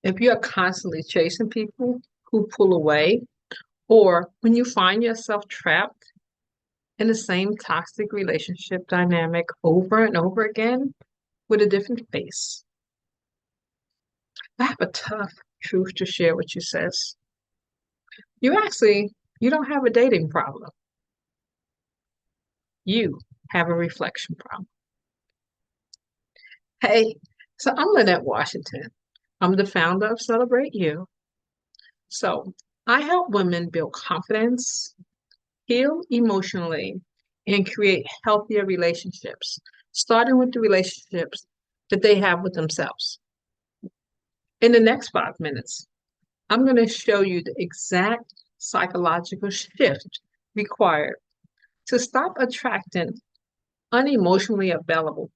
If you're constantly chasing people who pull away, or when you find yourself trapped in the same toxic relationship dynamic over and over again with a different face, I have a tough truth to share with you, sis. You don't have a dating problem. You have a reflection problem. Hey, so I'm Lynette Washington. I'm the founder of Celebrate You. So I help women build confidence, heal emotionally, and create healthier relationships, starting with the relationships that they have with themselves. In the next 5 minutes, I'm going to show you the exact psychological shift required to stop attracting unavailable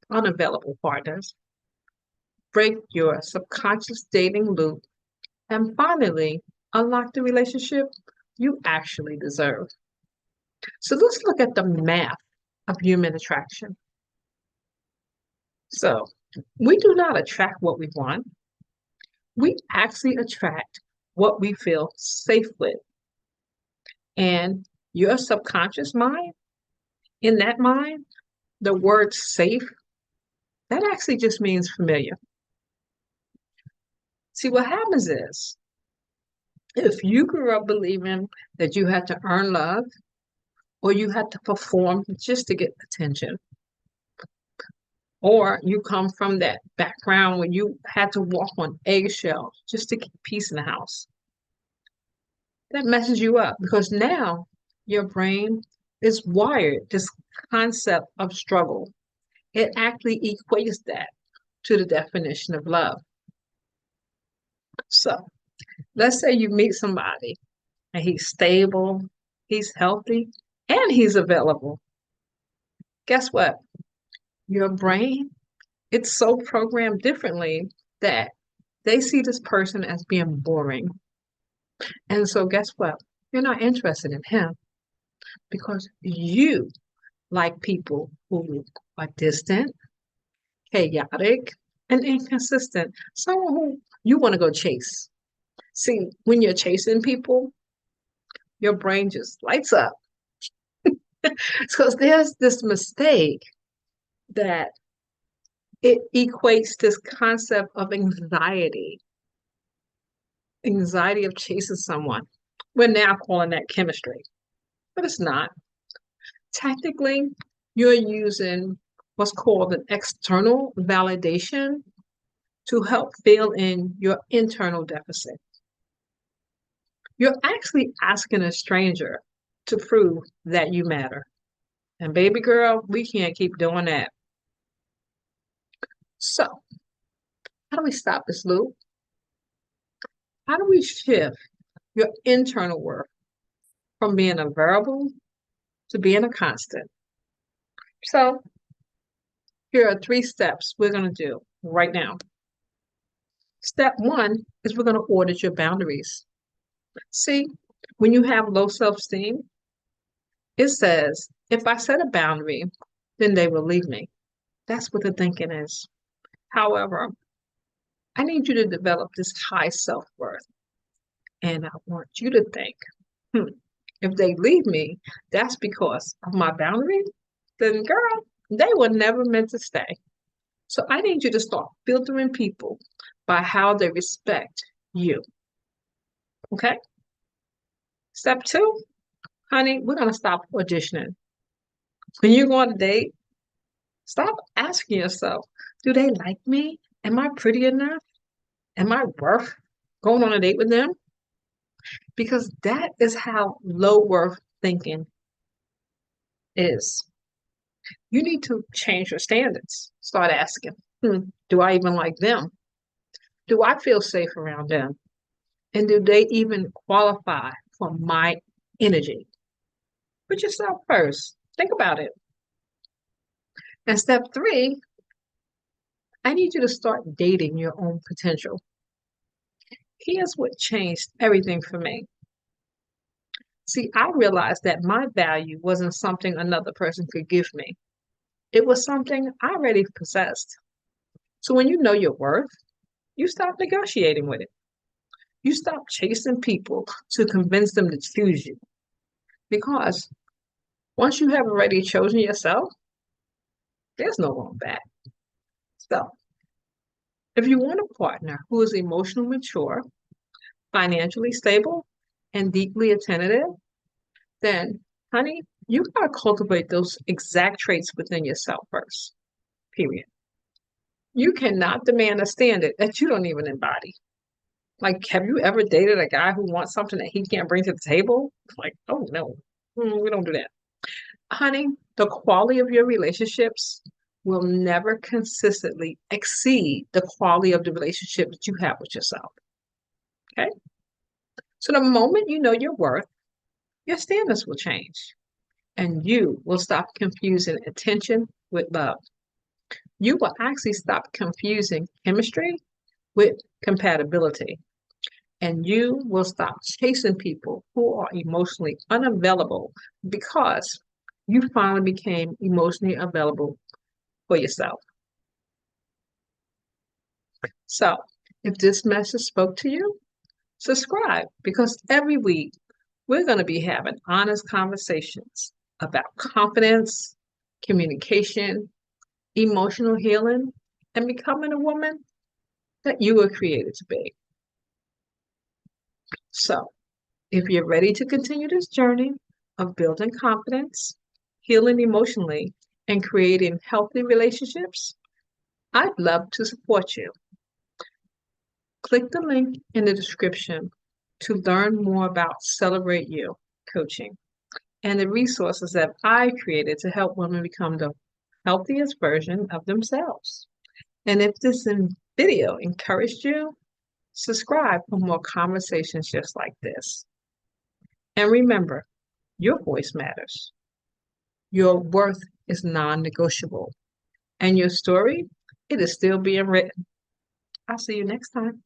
partners, break your subconscious dating loop, and finally unlock the relationship you actually deserve. So let's look at the math of human attraction. So we do not attract what we want. We actually attract what we feel safe with. And your subconscious mind, in that mind, the word safe, that actually just means familiar. See, what happens is if you grew up believing that you had to earn love or you had to perform just to get attention, or you come from that background where you had to walk on eggshells just to keep peace in the house, that messes you up because now your brain is wired this concept of struggle. It actually equates that to the definition of love. So let's say you meet somebody and he's stable, he's healthy, and he's available. Guess what? Your brain, it's so programmed differently that they see this person as being boring. And so guess what? You're not interested in him because you like people who are distant, chaotic, and inconsistent. Someone who you want to go chase. See, when you're chasing people, your brain just lights up. Because there's this mistake that it equates this concept of anxiety of chasing someone. We're now calling that chemistry, but it's not. Technically, you're using what's called an external validation to help fill in your internal deficit. You're actually asking a stranger to prove that you matter. And baby girl, we can't keep doing that. So, how do we stop this loop? How do we shift your internal worth from being a variable to being a constant? So, here are 3 steps we're going to do right now. Step 1 is we're going to audit your boundaries. See, when you have low self-esteem, it says, if I set a boundary, then they will leave me. That's what the thinking is. However, I need you to develop this high self-worth. And I want you to think, if they leave me, that's because of my boundary, then girl, they were never meant to stay. So I need you to start filtering people by how they respect you. Okay? Step 2, honey, we're going to stop auditioning. When you go on a date, stop asking yourself, do they like me? Am I pretty enough? Am I worth going on a date with them? Because that is how low worth thinking is. You need to change your standards. Start asking, do I even like them? Do I feel safe around them? And do they even qualify for my energy? Put yourself first. Think about it. And step 3, I need you to start dating your own potential. Here's what changed everything for me. See, I realized that my value wasn't something another person could give me. It was something I already possessed. So when you know your worth, You stop negotiating with it. You stop chasing people to convince them to choose you. Because once you have already chosen yourself, there's no going back. So, if you want a partner who is emotionally mature, financially stable, and deeply attentive, then, honey, you gotta cultivate those exact traits within yourself first. Period. You cannot demand a standard that you don't even embody. Like, have you ever dated a guy who wants something that he can't bring to the table? Like, oh no, we don't do that. Honey, the quality of your relationships will never consistently exceed the quality of the relationship that you have with yourself. Okay? So the moment you know your worth, your standards will change and you will stop confusing attention with love. You will actually stop confusing chemistry with compatibility. And you will stop chasing people who are emotionally unavailable because you finally became emotionally available for yourself. So, if this message spoke to you, subscribe because every week we're going to be having honest conversations about confidence, communication, emotional healing, and becoming a woman that you were created to be. So, if you're ready to continue this journey of building confidence, healing emotionally, and creating healthy relationships, I'd love to support you. Click the link in the description to learn more about Celebrate You coaching and the resources that I created to help women become the healthiest version of themselves. And if this video encouraged you, subscribe for more conversations just like this. And remember, your voice matters. Your worth is non-negotiable. And your story, it is still being written. I'll see you next time.